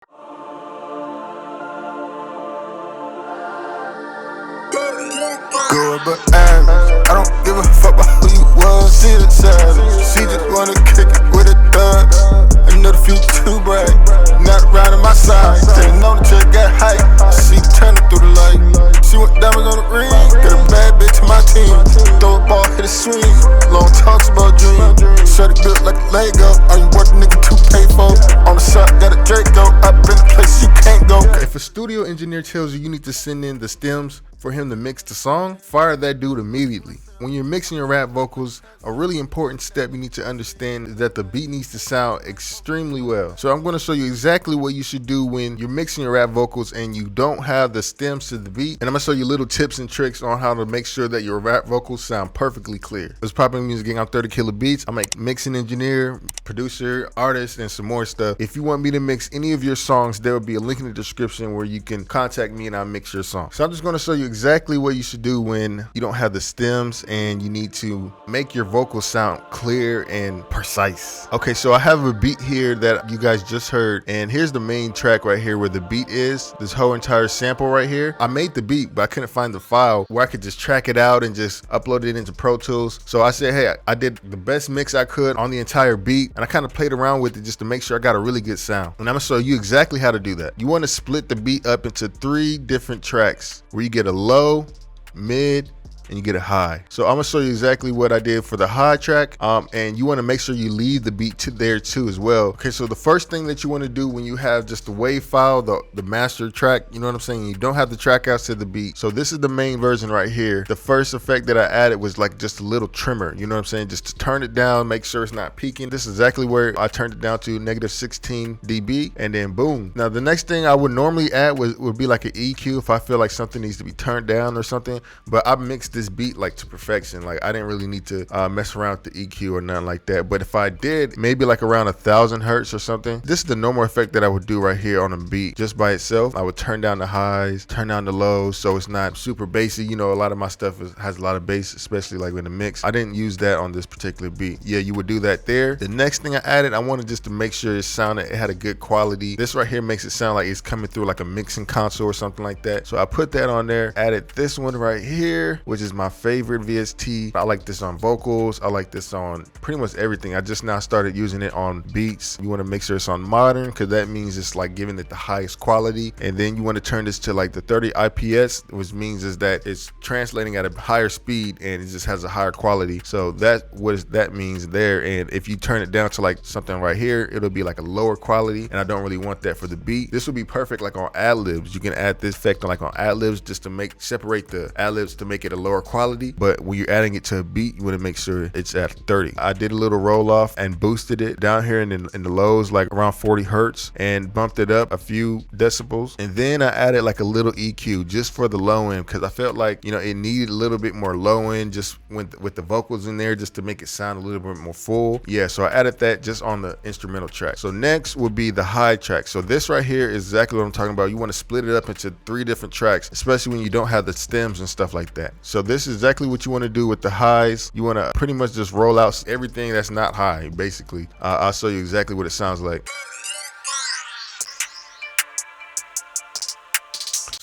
Good but average. I don't give a fuck about who you was. See the savage. She just wanna kick it with a thugs. Another few too bright. Not around on my side. Didn't know the chick got hype. She turned through the light. She went diamonds on the ring. Got a bad bitch on my team. Throw a ball, hit a swing. Long talks about dreams. Shut it built like a Lego. Are you what the nigga to pay for? On the shot, got a Draco. I've been places you can't go. If a studio engineer tells you need to send in the stems for him to mix the song, fire that dude immediately. When you're mixing your rap vocals, a really important step you need to understand is that the beat needs to sound extremely well. So I'm going to show you exactly what you should do when you're mixing your rap vocals and you don't have the stems to the beat. And I'm going to show you little tips and tricks on how to make sure that your rap vocals sound perfectly clear. It's Popping Music Gang. I'm 30 Killer Beats. I'm a mixing engineer, producer, artist, and some more stuff. If you want me to mix any of your songs, there will be a link in the description where you can contact me and I'll mix your song. So I'm just going to show you exactly what you should do when you don't have the stems and you need to make your vocals sound clear and precise. Okay, so I have a beat here that you guys just heard, and here's the main track right here where the beat is. This whole entire sample right here. I made the beat, but I couldn't find the file where I could just track it out and just upload it into Pro Tools. So I said, hey, I did the best mix I could on the entire beat, and I kind of played around with it just to make sure I got a really good sound. And I'm gonna show you exactly how to do that. You want to split the beat up into 3 different tracks where you get a low, mid, and you get a high. So I'm gonna show you exactly what I did for the high track, and you want to make sure you leave the beat to there too as well. Okay, so the first thing that you want to do when you have just the wave file, the master track, you know what I'm saying, you don't have the track outs to the beat. So this is the main version right here. The first effect that I added was like just a little trimmer, you know what I'm saying, just to turn it down, make sure it's not peaking. This is exactly where I turned it down to -16 dB, and then boom. Now the next thing I would normally add would be like an EQ if I feel like something needs to be turned down or something, but I mixed this beat like to perfection. Like I didn't really need to mess around with the EQ or nothing like that, but if I did, maybe like around 1,000 hertz or something. This is the normal effect that I would do right here on a beat just by itself. I would turn down the highs, turn down the lows, so it's not super bassy. You know, a lot of my stuff has a lot of bass, especially like in the mix. I didn't use that on this particular beat. Yeah, you would do that there. The next thing I added, I wanted just to make sure it had a good quality. This right here makes it sound like it's coming through like a mixing console or something like that. So I put that on there, added this one right here, which is my favorite VST. I like this on vocals. I like this on pretty much everything. I just now started using it on beats. You want to make sure it's on modern because that means it's like giving it the highest quality. And then you want to turn this to like the 30 IPS, which means is that it's translating at a higher speed and it just has a higher quality. So that's what that means there. And if you turn it down to like something right here, it'll be like a lower quality, and I don't really want that for the beat. This would be perfect like on ad-libs. You can add this effect on like on ad-libs just to separate the ad-libs to make it a lower quality. But when you're adding it to a beat, you want to make sure it's at 30. I did a little roll off and boosted it down here in the lows, like around 40 hertz, and bumped it up a few decibels. And then I added like a little EQ just for the low end because I felt like, you know, it needed a little bit more low end just with the vocals in there just to make it sound a little bit more full. Yeah, so I added that just on the instrumental track. So next would be the high track. So this right here is exactly what I'm talking about. You want to split it up into 3 different tracks, especially when you don't have the stems and stuff like that. So this is exactly what you want to do with the highs. You want to pretty much just roll out everything that's not high, basically. I'll show you exactly what it sounds like.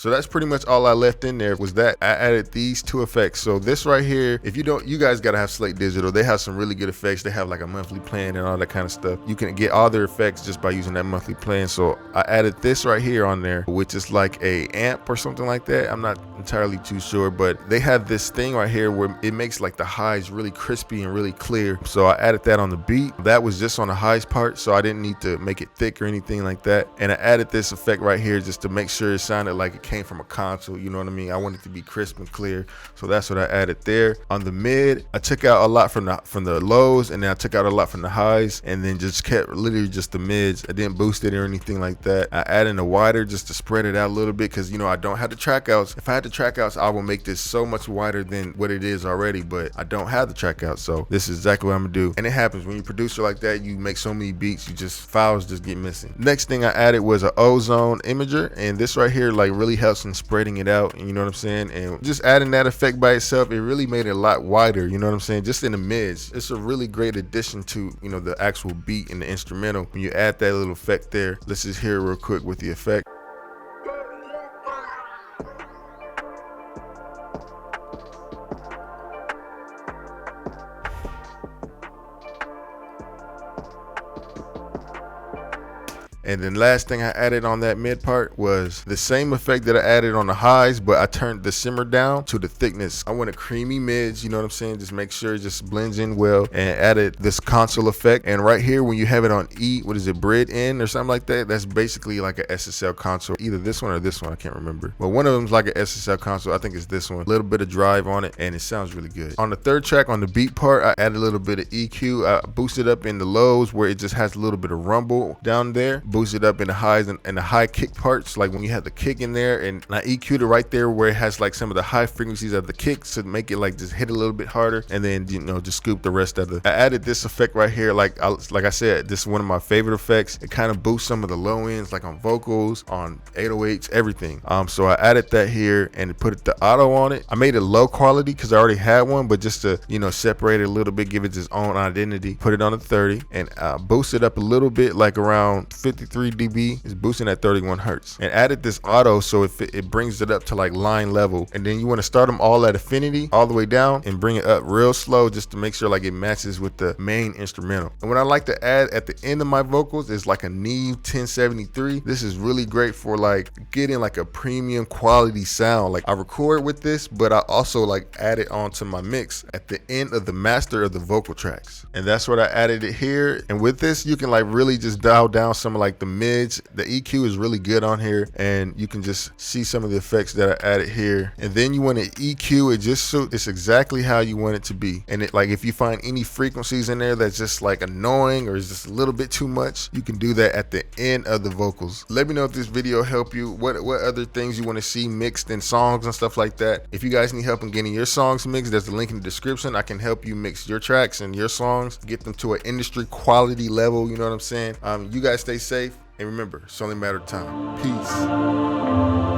So that's pretty much all I left in there was that I added these 2 effects. So this right here, if you don't, you guys gotta have Slate Digital. They have some really good effects. They have like a monthly plan and all that kind of stuff. You can get all their effects just by using that monthly plan. So I added this right here on there, which is like a amp or something like that. I'm not entirely too sure, but they have this thing right here where it makes like the highs really crispy and really clear. So I added that on the beat. That was just on the highs part, so I didn't need to make it thick or anything like that. And I added this effect right here just to make sure it sounded like it came from a console, you know what I mean? I want it to be crisp and clear, so that's what I added there. On the mid, I took out a lot from the lows, and then I took out a lot from the highs, and then just kept literally just the mids. I didn't boost it or anything like that. I added a wider just to spread it out a little bit because, you know, I don't have the track outs. If I had the the TrackOuts, I will make this so much wider than what it is already, but I don't have the TrackOuts, so this is exactly what I'm gonna do. And it happens when you're a producer like that, you make so many beats, files just get missing. Next thing I added was an ozone imager, and this right here like really helps in spreading it out, you know what I'm saying? And just adding that effect by itself, it really made it a lot wider, you know what I'm saying? Just in the mids, it's a really great addition to, you know, the actual beat and the instrumental. When you add that little effect there, let's just hear it real quick with the effect. And then last thing I added on that mid part was the same effect that I added on the highs, but I turned the simmer down to the thickness. I want a creamy mids, you know what I'm saying? Just make sure it just blends in well, and added this console effect. And right here, when you have it on E, what is it, brid in or something like that? That's basically like a SSL console, either this one or this one, I can't remember. But one of them's like a SSL console, I think it's this one. A little bit of drive on it, and it sounds really good. On the third track, on the beat part, I added a little bit of EQ. I boosted up in the lows where it just has a little bit of rumble down there. Boosted up in the highs and the high kick parts, like when you have the kick in there, and I EQ'd it right there where it has like some of the high frequencies of the kicks to make it like just hit a little bit harder, and then, you know, just scoop the rest of I added this effect right here, like I said, this is one of my favorite effects. It kind of boosts some of the low ends, like on vocals, on 808s, everything. So I added that here and put the auto on it. I made it low quality because I already had one, but just to, you know, separate it a little bit, give it its own identity, put it on a 30 and boost it up a little bit, like around 53 dB. Is boosting at 31 hertz, and added this auto so it brings it up to like line level. And then you want to start them all at affinity all the way down and bring it up real slow, just to make sure like it matches with the main instrumental. And what I like to add at the end of my vocals is like a Neve 1073. This is really great for like getting like a premium quality sound. Like I record with this, but I also like add it onto my mix at the end of the master of the vocal tracks, and that's what I added it here. And with this, you can like really just dial down some of like the mids. The EQ is really good on here, and you can just see some of the effects that I added here. And then you want to EQ it just so it's exactly how you want it to be. And it, like, if you find any frequencies in there that's just like annoying or is just a little bit too much, you can do that at the end of the vocals. Let me know if this video helped you. What other things you want to see mixed in songs and stuff like that. If you guys need help in getting your songs mixed, there's a link in the description. I can help you mix your tracks and your songs, get them to an industry quality level, you know what I'm saying? You guys stay safe. And remember, it's only a matter of time. Peace.